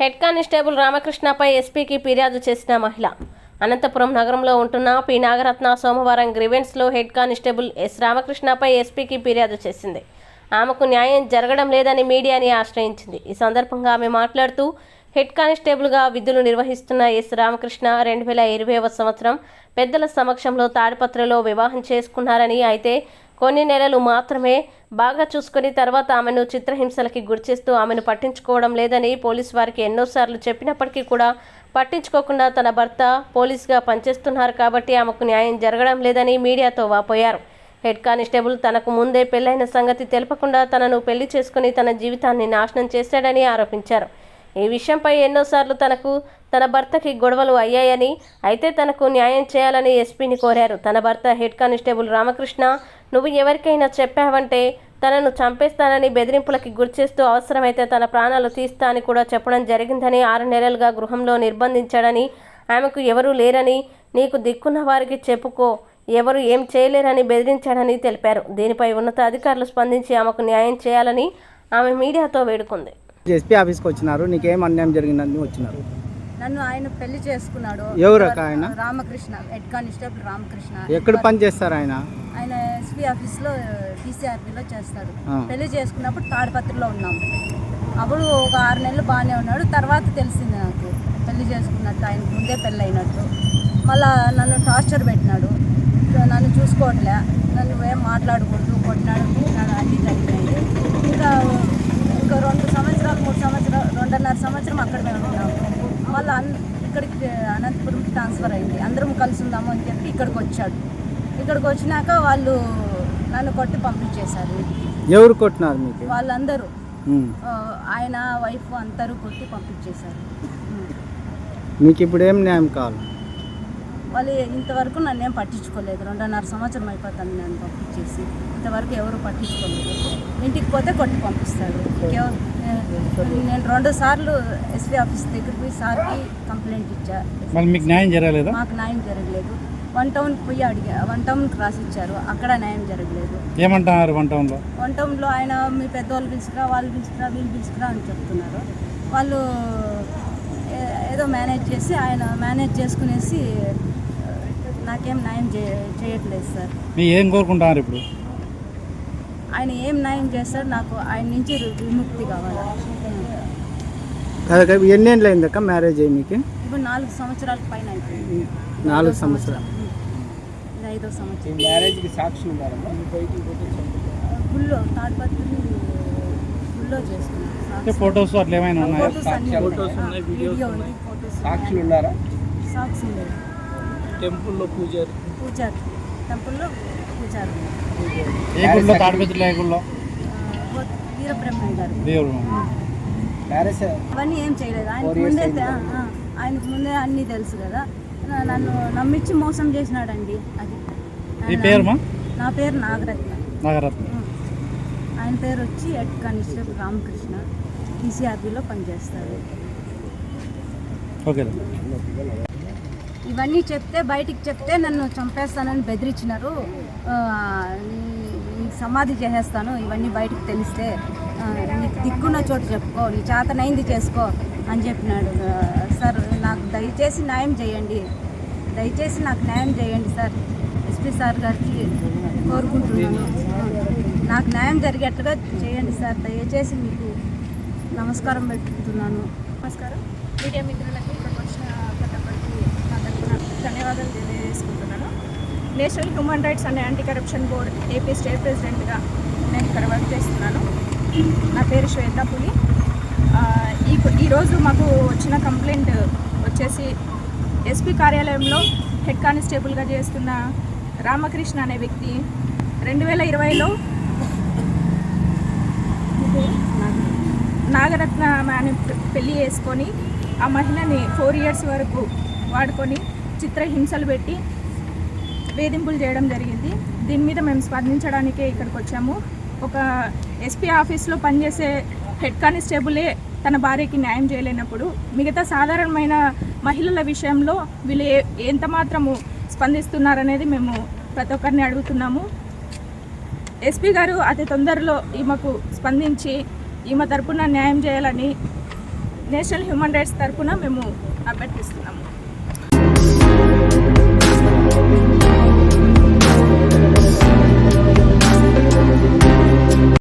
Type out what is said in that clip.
Head constable రామకృష్ణపై ఎస్పీకి ఫిర్యాదు చేసిన మహిళ. అనంతపురం నగరంలో ఉంటున్న పి నాగరత్న సోమవారం గ్రీవెన్స్లో హెడ్ కానిస్టేబుల్ ఎస్ రామకృష్ణపై ఎస్పీకి ఫిర్యాదు చేసింది. ఆమెకు న్యాయం జరగడం లేదని మీడియాని ఆశ్రయించింది. ఈ సందర్భంగా ఆమె మాట్లాడుతూ, హెడ్ కానిస్టేబుల్గా విధులు నిర్వహిస్తున్న ఎస్ రామకృష్ణ 2020వ సంవత్సరం పెద్దల సమక్షంలో తాడిపత్రిలో వివాహం చేసుకున్నారని, అయితే కొన్ని నెలలు మాత్రమే బాగా చూసుకుని తర్వాత ఆమెను చిత్రహింసలకి గురిచేస్తూ ఆమెను పట్టించుకోవడం లేదని పోలీసు వారికి ఎన్నోసార్లు చెప్పినప్పటికీ కూడా పట్టించుకోకుండా తన భర్త పోలీసుగా పనిచేస్తున్నారు కాబట్టి ఆమెకు న్యాయం జరగడం లేదని మీడియాతో వాపోయారు. హెడ్ కానిస్టేబుల్ తనకు ముందే పెళ్లైన సంగతి తెలపకుండా తనను పెళ్లి చేసుకుని తన జీవితాన్ని నాశనం చేశాడని ఆరోపించారు. ఈ విషయంపై ఎన్నోసార్లు తన భర్తకి గొడవలు అయ్యాయని, అయితే తనకు న్యాయం చేయాలని ఎస్పీని కోరారు. తన భర్త హెడ్ కానిస్టేబుల్ రామకృష్ణ, నువ్వు ఎవరికైనా చెప్పావంటే తనను చంపేస్తానని బెదిరింపులకి గురిచేస్తూ అవసరమైతే తన ప్రాణాలు తీస్తా అని కూడా చెప్పడం జరిగిందని, 6 నెలలుగా గృహంలో నిర్బంధించాడని, ఆమెకు ఎవరూ లేరని, నీకు దిక్కున్న వారికి చెప్పుకో, ఎవరు ఏం చేయలేరని బెదిరించాడని తెలిపారు. దీనిపై ఉన్నతాధికారులు స్పందించి ఆమెకు న్యాయం చేయాలని ఆమె మీడియాతో వేడుకుంది. ఎస్పీ ఆఫీస్కి వచ్చినారు, నీకేం అన్యాయం జరిగిందని వచ్చినారు. నన్ను ఆయన పెళ్లి చేసుకున్నాడు. ఎవరు ఆయన? Ramakrishna, head constable Ramakrishna. ఎక్కడ పని చేస్తారు ఆయన? ఆయన ఎస్పీ ఆఫీస్లో టీసీఆర్పీలో చేస్తాడు. పెళ్లి చేసుకున్నప్పుడు తాడిపత్రిలో ఉన్నాము. అప్పుడు ఒక 6 నెలలు బాగానే ఉన్నాడు. తర్వాత తెలిసింది నాకు పెళ్లి చేసుకున్నట్టు, ఆయనకు ముందే పెళ్ళి అయినట్టు. మళ్ళా నన్ను టార్చర్ పెట్టినాడు, నన్ను చూసుకోవట్లే, నన్ను ఏం మాట్లాడకూడదు, కొట్టినాడు, తిట్టినాడు, అన్నీ జరిగినాయి. ఇంకా 2 సంవత్సరాలు 3 సంవత్సరాలు 2.5 సంవత్సరం అక్కడ మేము ఉన్నాము. మళ్ళీ ఇక్కడికి అనంతపురంకి ట్రాన్స్ఫర్ అయింది. అందరం కలిసి ఉందాము అని చెప్పి ఇక్కడికి వచ్చాడు. ఇక్కడికి వచ్చినాక వాళ్ళు నన్ను కొట్టి పంపించేశారు. ఎవరు కొట్టినారు మీకు? వాళ్ళందరూ, ఆయన వైఫ్ అందరూ కొట్టి పంపించేశారు. మీకు ఇప్పుడు ఏం న్యాయం కావాలి? వాళ్ళు ఇంతవరకు నన్ను ఏం పట్టించుకోలేదు. 2.5 సంవత్సరం అయిపోతుంది నన్ను పంపించేసి. ఇంతవరకు ఎవరు పట్టించుకోలేదు. ఇంటికి పోతే కొట్టి పంపిస్తాడు. నేను 2 సార్లు ఎస్పీ ఆఫీస్ దగ్గరికి పోయి సార్కి కంప్లైంట్ ఇచ్చా. మీకు న్యాయం జరగలేదు? మాకు న్యాయం జరగలేదు. 1 టౌన్కి పోయి అడిగా, 1 టౌన్కి రాసిచ్చారు, అక్కడ న్యాయం జరగలేదు. ఏమంటున్నారు 1 టౌన్లో? 1 టౌన్లో ఆయన మీ పెద్దవాళ్ళు పిలుచుకురా, వాళ్ళు పిలుచుకురా, వీళ్ళు పిలుచుకురా అని చెప్తున్నారు. వాళ్ళు ఏదో మేనేజ్ చేసి, ఆయన మేనేజ్ చేసుకునేసి నాకేం న్యాయం చేయట్లేదు సార్. మీరు ఏం కోరుకుంటున్నారు ఇప్పుడు? ఆయన ఏం న్యాయం చేస్తారు, నాకు ఆయన నుంచి విముక్తి కావాలి. ఎన్నేళ్ళు అయిందక్క మ్యారేజ్ అయ్యి మీకు? ఇప్పుడు 4 సంవత్సరాల పైన అయిపోయింది. 4 సంవత్సరాలు. ఇది 5వ సంవత్సరం. మ్యారేజ్కి సాక్షులు ఉన్నారమ్మా? గుళ్ళో, తాడిపత్రి గుళ్ళో చేసుకున్నాను. ఫొటోస్ అట్లా ఏమైనా ఉన్నాయా? వీడియో ఉంది, ఫొటోస్. సాక్షులు ఉన్నారా? సాక్షి లేదు. టెంపుల్లో పూజారి టెంపుల్లో పూజారి. ఏ గుళ్ళో? తాడిపత్రిలో ఏ గుళ్ళో? వీరబ్రహ్మయ్య గారు. అవన్నీ ఏం చేయలేదు. ఆయనకు ముందే అన్నీ తెలుసు కదా. నన్ను నమ్మించి మోసం చేసినాడండి. అది నా పేరు నాగరత్న. ఆయన పేరు వచ్చి హెడ్ కానిస్టేబుల్ రామకృష్ణ, టీసీఆర్బీలో పనిచేస్తారు. ఇవన్నీ బయటికి చెప్తే నన్ను చంపేస్తానని బెదిరించినారు. సమాధి చేసేస్తాను ఇవన్నీ బయటికి తెలిస్తే, నీకు దిక్కున్న చోటు చెప్పుకో, నీ చేతనైంది చేసుకో అని చెప్పినాడు. సార్, నాకు దయచేసి న్యాయం చేయండి, దయచేసి నాకు న్యాయం చేయండి సార్. ఎస్పీ సార్ గారికి కోరుకుంటున్నాను, నాకు న్యాయం జరిగేట్టుగా చేయండి సార్. దయచేసి మీకు నమస్కారం పెట్టుకుంటున్నాను. నమస్కారం. మీడియా మిత్రులకి ఇక్కడికి వచ్చిన ప్రతి ఒక్కరికి నా తరఫున ధన్యవాదాలు తెలియజేసుకుంటున్నాను. National human rights and anti corruption board AP state ప్రెసిడెంట్గా నేను ఇక్కడ వర్క్ చేస్తున్నాను. నా పేరు శ్వేత పులి. ఈరోజు మాకు వచ్చిన కంప్లైంట్ వచ్చేసి, ఎస్పీ కార్యాలయంలో హెడ్ కానిస్టేబుల్గా చేస్తున్న రామకృష్ణ అనే వ్యక్తి 2020లో నాగరత్న అని పెళ్లి చేసుకొని ఆ మహిళని 4 years వరకు వాడుకొని చిత్రహింసలు పెట్టి వేధింపులు చేయడం జరిగింది. దీని మీద మేము స్పందించడానికే ఇక్కడికి వచ్చాము. ఒక ఎస్పీ ఆఫీస్లో పనిచేసే హెడ్ కానిస్టేబులే తన భార్యకి న్యాయం చేయలేనప్పుడు మిగతా సాధారణమైన మహిళల విషయంలో వీళ్ళు ఎంత మాత్రము స్పందిస్తున్నారనేది మేము ప్రతి ఒక్కరిని అడుగుతున్నాము. ఎస్పీ గారు అతి తొందరలో ఈమెకు స్పందించి ఈమె తరపున న్యాయం చేయాలని నేషనల్ హ్యూమన్ రైట్స్ తరఫున మేము అభ్యర్థిస్తున్నాము.